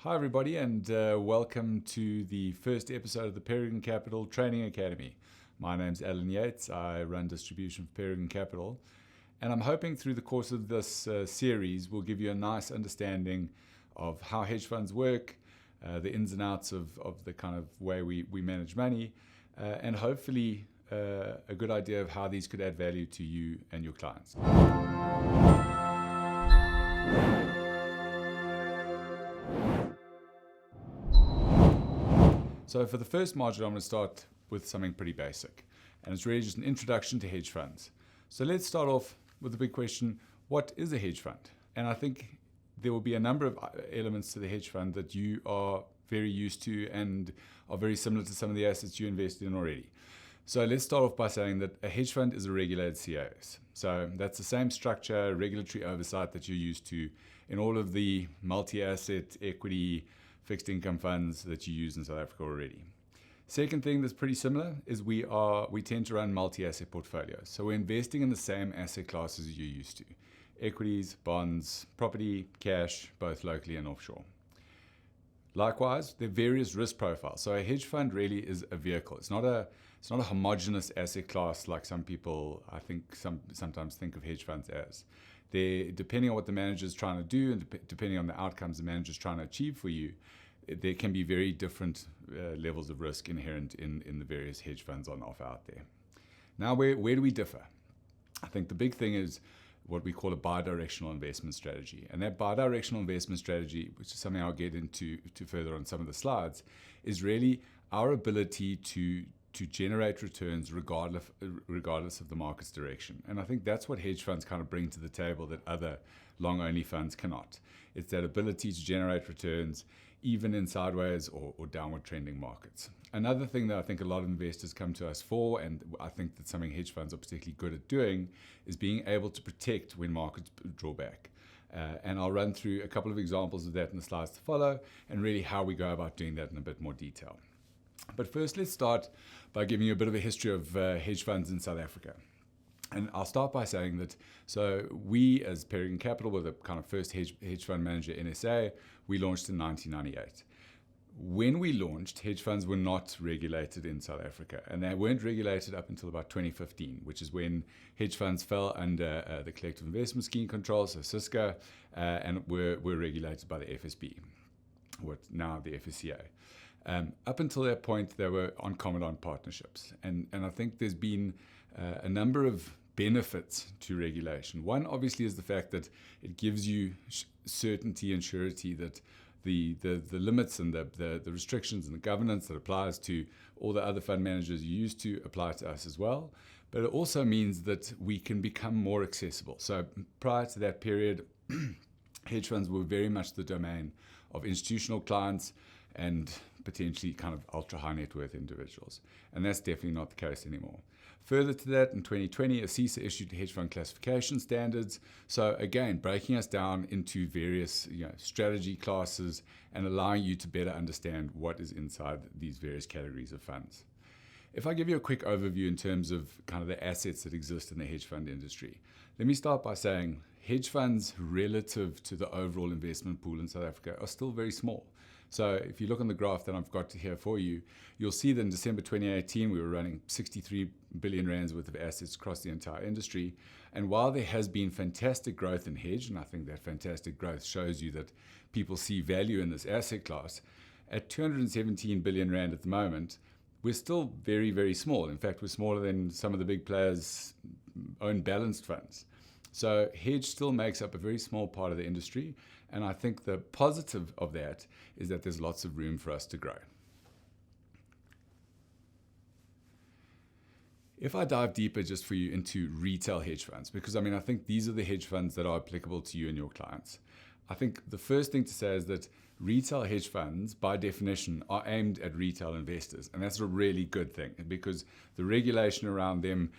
Hi, everybody, and welcome to the first episode of the Peregrine Capital Training Academy. My name's Alan Yates. I run distribution for Peregrine Capital, and I'm hoping through the course of this series we'll give you a nice understanding of how hedge funds work, the ins and outs of the kind of way we manage money, and hopefully a good idea of how these could add value to you and your clients. So for the first module, I'm going to start with something pretty basic, and it's really just an introduction to hedge funds. So let's start off with the big question, what is a hedge fund? And I think there will be a number of elements to the hedge fund that you are very used to and are very similar to some of the assets you invested in already. So let's start off by saying that a hedge fund is a regulated CAS. So that's the same structure, regulatory oversight that you're used to in all of the multi-asset, equity, fixed income funds that you use in South Africa already. Second thing that's pretty similar is we tend to run multi-asset portfolios. So we're investing in the same asset classes you're used to. Equities, bonds, property, cash, both locally and offshore. Likewise, there are various risk profiles. So a hedge fund really is a vehicle. It's not a homogeneous asset class like some people, I think, sometimes think of hedge funds as. Depending on what the manager is trying to do and depending on the outcomes the manager is trying to achieve for you, there can be very different levels of risk inherent in the various hedge funds on offer out there. Now, where do we differ? I think the big thing is what we call a bidirectional investment strategy. And that bidirectional investment strategy, which is something I'll get into further on some of the slides, is really our ability to generate returns regardless of the market's direction. And I think that's what hedge funds kind of bring to the table that other long-only funds cannot. It's that ability to generate returns even in sideways or downward trending markets. Another thing that I think a lot of investors come to us for, and I think that's something hedge funds are particularly good at doing, is being able to protect when markets draw back. And I'll run through a couple of examples of that in the slides to follow, and really how we go about doing that in a bit more detail. But first, let's start by giving you a bit of a history of hedge funds in South Africa. And I'll start by saying that, so we as Peregrine Capital were the kind of first hedge fund manager in SA. We launched in 1998. When we launched, hedge funds were not regulated in South Africa, and they weren't regulated up until about 2015, which is when hedge funds fell under the Collective Investment Scheme control, so CISCA, and were regulated by the FSB, now the FSCA. Up until that point, they were on commandant partnerships. And I think there's been a number of benefits to regulation. One, obviously, is the fact that it gives you certainty and surety that the limits and the restrictions and the governance that applies to all the other fund managers you used to apply to us as well. But it also means that we can become more accessible. So prior to that period, hedge funds were very much the domain of institutional clients and potentially kind of ultra high net worth individuals. And that's definitely not the case anymore. Further to that, in 2020, ASISA issued hedge fund classification standards. So again, breaking us down into various strategy classes and allowing you to better understand what is inside these various categories of funds. If I give you a quick overview in terms of kind of the assets that exist in the hedge fund industry, let me start by saying hedge funds relative to the overall investment pool in South Africa are still very small. So if you look on the graph that I've got here for you, you'll see that in December 2018, we were running 63 billion rands worth of assets across the entire industry. And while there has been fantastic growth in hedge, and I think that fantastic growth shows you that people see value in this asset class, at 217 billion rand at the moment, we're still very, very small. In fact, we're smaller than some of the big players' own balanced funds. So hedge still makes up a very small part of the industry. And I think the positive of that is that there's lots of room for us to grow. If I dive deeper just for you into retail hedge funds, because I think these are the hedge funds that are applicable to you and your clients. I think the first thing to say is that retail hedge funds, by definition, are aimed at retail investors. And that's a really good thing because the regulation around them,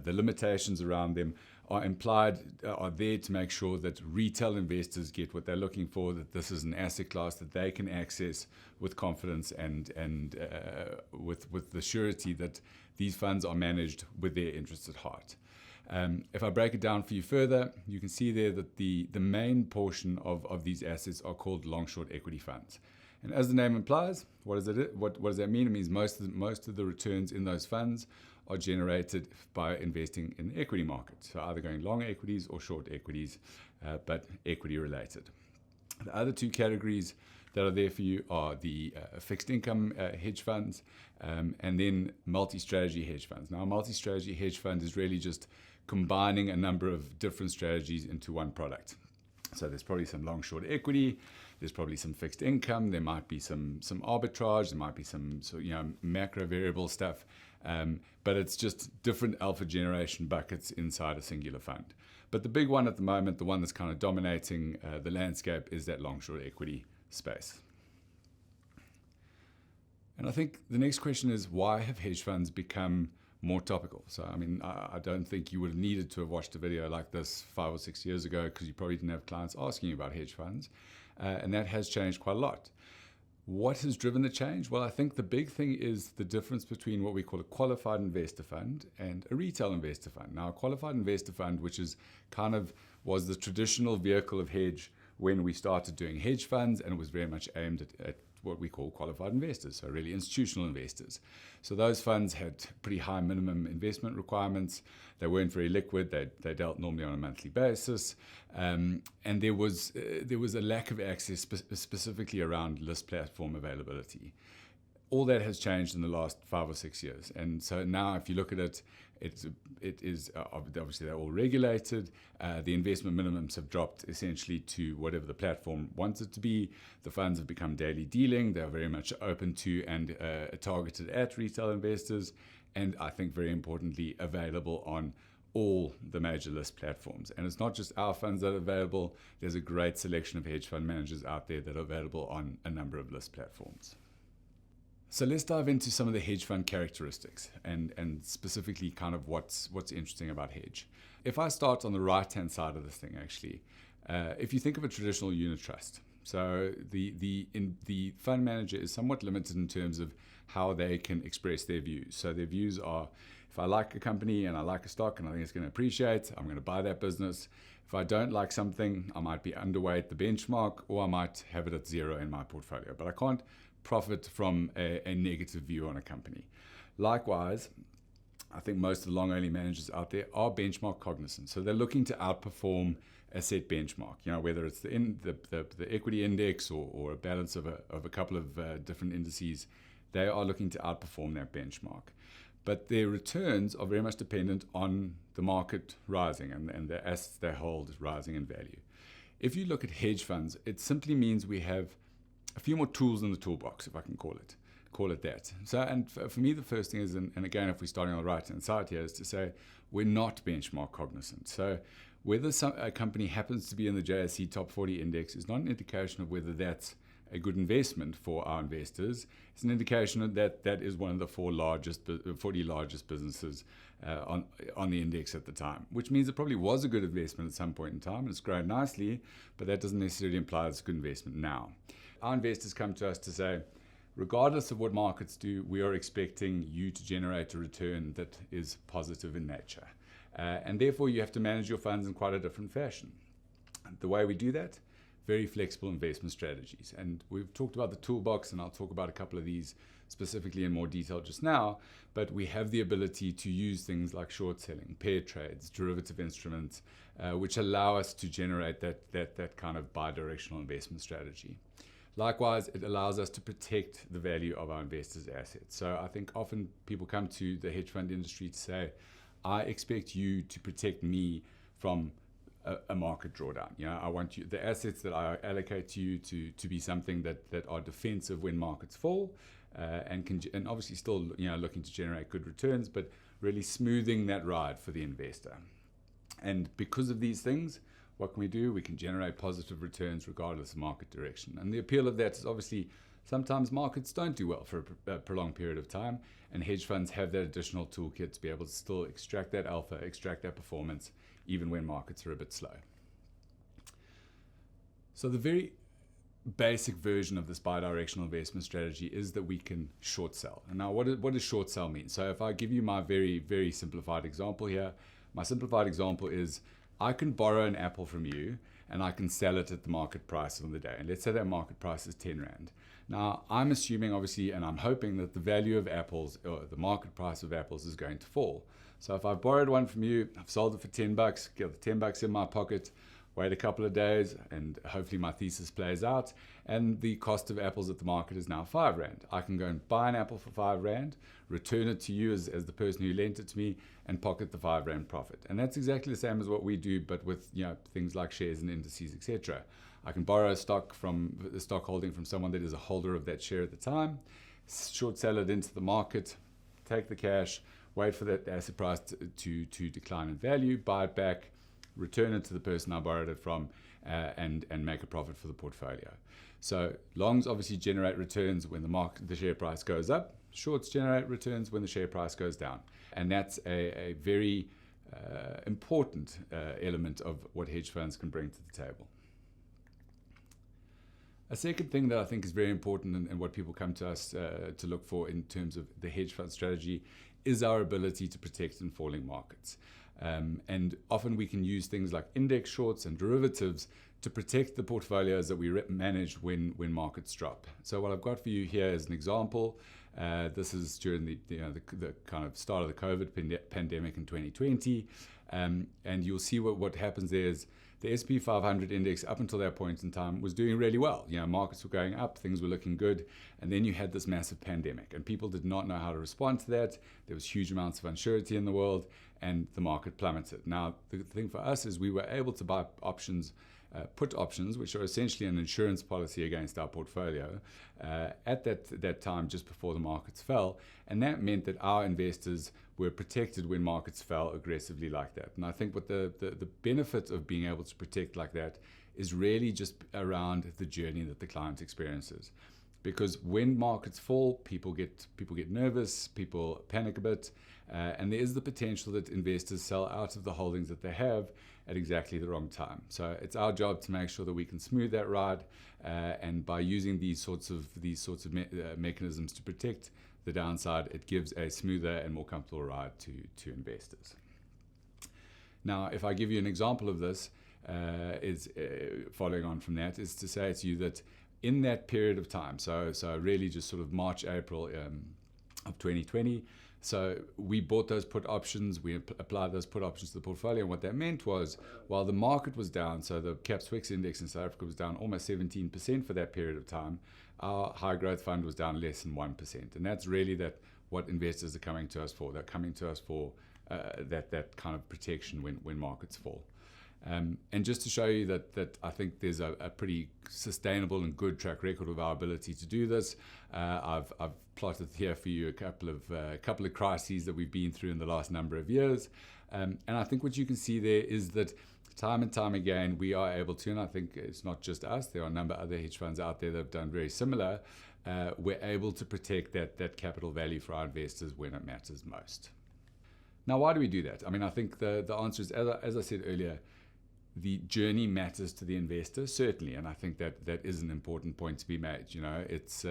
the limitations around them are there to make sure that retail investors get what they're looking for, that this is an asset class that they can access with confidence and with the surety that these funds are managed with their interests at heart. If I break it down for you further, you can see there that the main portion of these assets are called long-short equity funds. And as the name implies, what does that mean? It means most of the returns in those funds are generated by investing in the equity market. So either going long equities or short equities, but equity related. The other two categories that are there for you are the fixed income hedge funds and then multi-strategy hedge funds. Now, a multi-strategy hedge fund is really just combining a number of different strategies into one product. So there's probably some long-short equity, there's probably some fixed income, there might be some arbitrage, there might be some macro variable stuff, but it's just different alpha generation buckets inside a singular fund. But the big one at the moment, the one that's kind of dominating the landscape, is that long-short equity space. And I think the next question is, why have hedge funds become more topical? So, I mean, I don't think you would have needed to have watched a video like this 5 or 6 years ago, because you probably didn't have clients asking you about hedge funds. And that has changed quite a lot. What has driven the change? Well, I think the big thing is the difference between what we call a qualified investor fund and a retail investor fund. Now, a qualified investor fund, which is was the traditional vehicle of hedge when we started doing hedge funds, and it was very much aimed at what we call qualified investors, so really institutional investors. So those funds had pretty high minimum investment requirements. They weren't very liquid. They dealt normally on a monthly basis, and there was a lack of access specifically around list platform availability. All that has changed in the last 5 or 6 years, and so now if you look at it, it is obviously they're all regulated. The investment minimums have dropped essentially to whatever the platform wants it to be. The funds have become daily dealing. They're very much open to and targeted at retail investors, and I think very importantly available on all the major list platforms. And it's not just our funds that are available. There's a great selection of hedge fund managers out there that are available on a number of list platforms. So let's dive into some of the hedge fund characteristics and specifically kind of what's interesting about hedge. If I start on the right-hand side of this thing, actually, if you think of a traditional unit trust, so the fund manager is somewhat limited in terms of how they can express their views. So their views are, if I like a company and I like a stock and I think it's going to appreciate, I'm going to buy that business. If I don't like something, I might be underweight the benchmark, or I might have it at zero in my portfolio. But I can't profit from a negative view on a company. Likewise, I think most of the long-only managers out there are benchmark cognizant. So they're looking to outperform a set benchmark, whether it's the equity index or a balance of a couple of different indices. They are looking to outperform that benchmark. But their returns are very much dependent on the market rising and the assets they hold rising in value. If you look at hedge funds, it simply means we have a few more tools in the toolbox, if I can call it that. So, and for me, the first thing is, and again, if we're starting on the right-hand side here, is to say we're not benchmark cognizant. So whether a company happens to be in the JSE Top 40 index is not an indication of whether that's a good investment for our investors. It's an indication that that is one of the 40 largest businesses on the index at the time, which means it probably was a good investment at some point in time, and it's grown nicely, but that doesn't necessarily imply it's a good investment now. Our investors come to us to say, regardless of what markets do, we are expecting you to generate a return that is positive in nature. And therefore, you have to manage your funds in quite a different fashion. The way we do that, very flexible investment strategies. And we've talked about the toolbox, and I'll talk about a couple of these specifically in more detail just now, but we have the ability to use things like short selling, pair trades, derivative instruments, which allow us to generate that kind of bi-directional investment strategy. Likewise, it allows us to protect the value of our investors' assets. So I think often people come to the hedge fund industry to say, I expect you to protect me from a market drawdown. I want the assets that I allocate to you to be something that are defensive when markets fall, and obviously still looking to generate good returns, but really smoothing that ride for the investor. And because of these things, what can we do? We can generate positive returns regardless of market direction. And the appeal of that is obviously sometimes markets don't do well for a prolonged period of time, and hedge funds have that additional toolkit to be able to still extract that alpha, extract that performance, even when markets are a bit slow. So the very basic version of this bi-directional investment strategy is that we can short sell. And now what does short sell mean? So if I give you my very, very simplified example here, my simplified example is I can borrow an apple from you and I can sell it at the market price on the day. And let's say that market price is 10 Rand. Now, I'm assuming, obviously, and I'm hoping that the value of apples, or the market price of apples, is going to fall. So if I've borrowed one from you, I've sold it for $10, get the $10 in my pocket, wait a couple of days, and hopefully my thesis plays out, and the cost of apples at the market is now 5 Rand. I can go and buy an apple for 5 Rand, return it to you as the person who lent it to me, and pocket the 5 Rand profit. And that's exactly the same as what we do, but with things like shares and indices, etc. I can borrow a stock holding from someone that is a holder of that share at the time, short sell it into the market, take the cash, wait for that asset price to decline in value, buy it back, return it to the person I borrowed it from, and make a profit for the portfolio. So longs obviously generate returns when the share price goes up. Shorts generate returns when the share price goes down. And that's a very important element of what hedge funds can bring to the table. A second thing that I think is very important and what people come to us to look for in terms of the hedge fund strategy is our ability to protect in falling markets. And often we can use things like index shorts and derivatives to protect the portfolios that we manage when markets drop. So what I've got for you here is an example. This is during the kind of start of the COVID pandemic in 2020. And you'll see what happens there is the S&P 500 index up until that point in time was doing really well. Markets were going up, things were looking good, and then you had this massive pandemic, and people did not know how to respond to that. There was huge amounts of uncertainty in the world, and the market plummeted. Now, the thing for us is we were able to buy options, put options, which are essentially an insurance policy against our portfolio, at that time just before the markets fell, and that meant that our investors were protected when markets fell aggressively like that. And I think what the benefit of being able to protect like that is really just around the journey that the client experiences. Because when markets fall, people get nervous, people panic a bit, and there is the potential that investors sell out of the holdings that they have at exactly the wrong time. So it's our job to make sure that we can smooth that ride, and by using these sorts of mechanisms to protect the downside, it gives a smoother and more comfortable ride to investors. Now, if I give you an example of this, following on from that, is to say to you that in that period of time, so really just sort of March, April of 2020, so we bought those put options, we applied those put options to the portfolio, and what that meant was, while the market was down, so the Caps Wix index in South Africa was down almost 17% for that period of time, our high growth fund was down less than 1%. And that's really what investors are coming to us for. They're coming to us for that kind of protection when markets fall. And just to show you that I think there's a pretty sustainable and good track record of our ability to do this, I've plotted here for you a couple of crises that we've been through in the last number of years. And I think what you can see there is that time and time again, we are able to, and I think it's not just us, there are a number of other hedge funds out there that have done very similar, we're able to protect that capital value for our investors when it matters most. Now, why do we do that? I mean, I think the answer is, as I said earlier, the journey matters to the investor, certainly, and I think that is an important point to be made. It's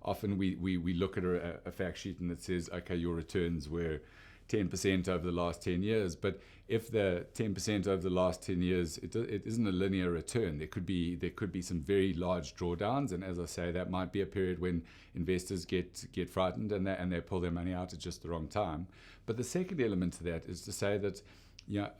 often we look at a fact sheet and it says, okay, your returns were 10% over the last 10 years, but if the 10% over the last 10 years, it isn't a linear return. There could be some very large drawdowns, and as I say, that might be a period when investors get frightened and they pull their money out at just the wrong time. But the second element to that is to say that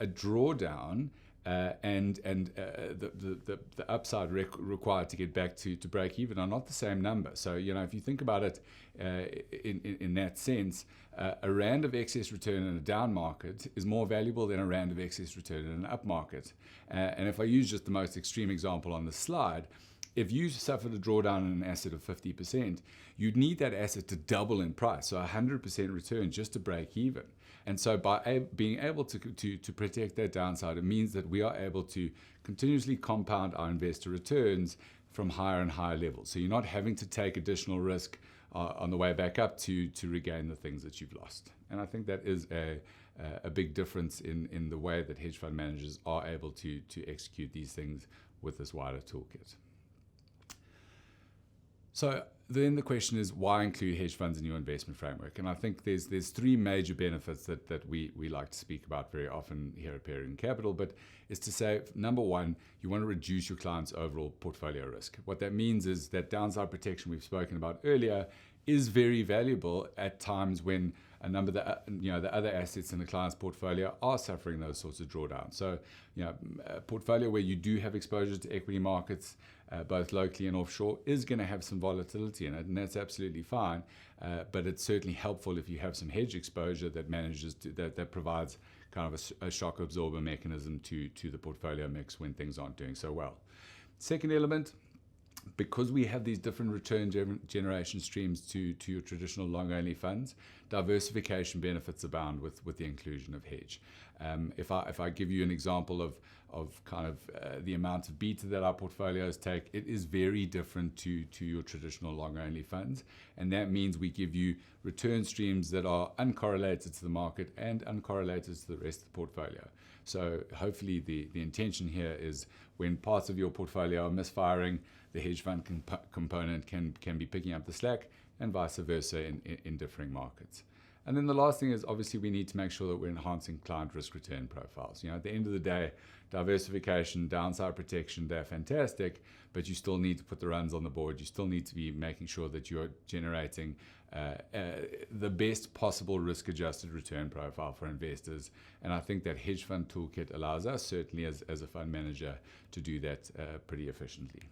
a drawdown and the upside required to get back to break even are not the same number. So if you think about it in that sense, a rand of excess return in a down market is more valuable than a rand of excess return in an up market. And if I use just the most extreme example on the slide, if you suffered a drawdown in an asset of 50%, you'd need that asset to double in price, so 100% return just to break even. And so by being able to protect that downside, it means that we are able to continuously compound our investor returns from higher and higher levels. So you're not having to take additional risk on the way back up to regain the things that you've lost. And I think that is a big difference in the way that hedge fund managers are able to execute these things with this wider toolkit. So then the question is, why include hedge funds in your investment framework? And I think there's three major benefits that we like to speak about very often here at Peregrine Capital, but is to say, number one, you want to reduce your client's overall portfolio risk. What that means is that downside protection we've spoken about earlier is very valuable at times when a number of the other assets in the client's portfolio are suffering those sorts of drawdowns. So, a portfolio where you do have exposure to equity markets, both locally and offshore, is going to have some volatility in it, and that's absolutely fine. But it's certainly helpful if you have some hedge exposure that that provides kind of a shock absorber mechanism to the portfolio mix when things aren't doing so well. Second element, because we have these different return generation streams to your traditional long-only funds, diversification benefits abound with the inclusion of hedge. If I give you an example of kind of the amount of beta that our portfolios take, it is very different to your traditional long-only funds, and that means we give you return streams that are uncorrelated to the market and uncorrelated to the rest of the portfolio. So hopefully the intention here is when parts of your portfolio are misfiring, the hedge fund component can be picking up the slack, and vice versa in differing markets. And then the last thing is, obviously we need to make sure that we're enhancing client risk return profiles. At the end of the day, diversification, downside protection, they're fantastic, but you still need to put the runs on the board. You still need to be making sure that you're generating the best possible risk-adjusted return profile for investors. And I think that hedge fund toolkit allows us, certainly as a fund manager, to do that pretty efficiently.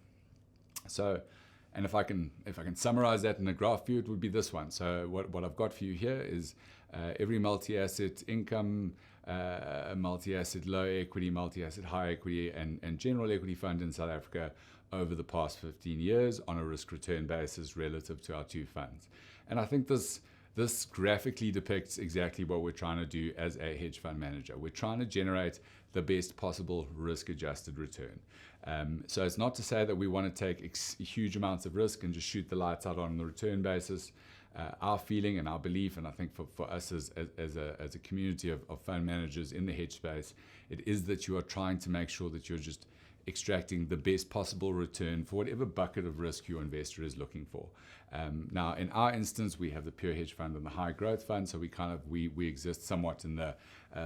So, and if I can summarize that in a graph view, it would be this one. So what I've got for you here is every multi-asset income, multi-asset low equity, multi-asset high equity, and general equity fund in South Africa over the past 15 years on a risk-return basis relative to our two funds. And I think this graphically depicts exactly what we're trying to do as a hedge fund manager. We're trying to generate the best possible risk-adjusted return. So it's not to say that we want to take huge amounts of risk and just shoot the lights out on the return basis. Our feeling and our belief, and I think for us as a community of fund managers in the hedge space, it is that you are trying to make sure that you're just extracting the best possible return for whatever bucket of risk your investor is looking for. Now, in our instance, we have the pure hedge fund and the high growth fund, so we exist somewhat in the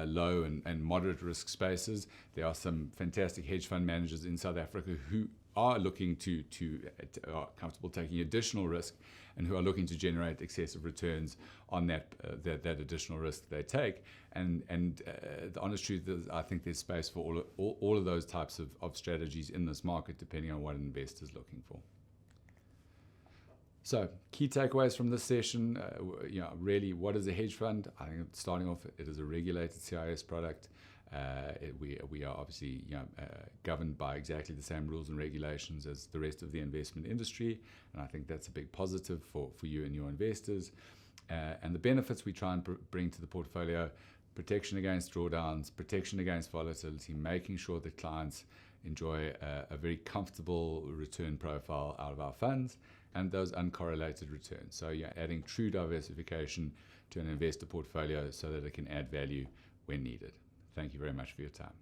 low and moderate risk spaces. There are some fantastic hedge fund managers in South Africa who are looking are comfortable taking additional risk and who are looking to generate excessive returns on that additional risk they take. And the honest truth is, I think there's space for all of those types of strategies in this market, depending on what an investor is looking for. So, key takeaways from this session, really, what is a hedge fund? I think starting off, it is a regulated CIS product. We are obviously governed by exactly the same rules and regulations as the rest of the investment industry, and I think that's a big positive for you and your investors. And the benefits we try and bring to the portfolio: protection against drawdowns, protection against volatility, making sure that clients enjoy a very comfortable return profile out of our funds, and those uncorrelated returns. So you're adding true diversification to an investor portfolio so that it can add value when needed. Thank you very much for your time.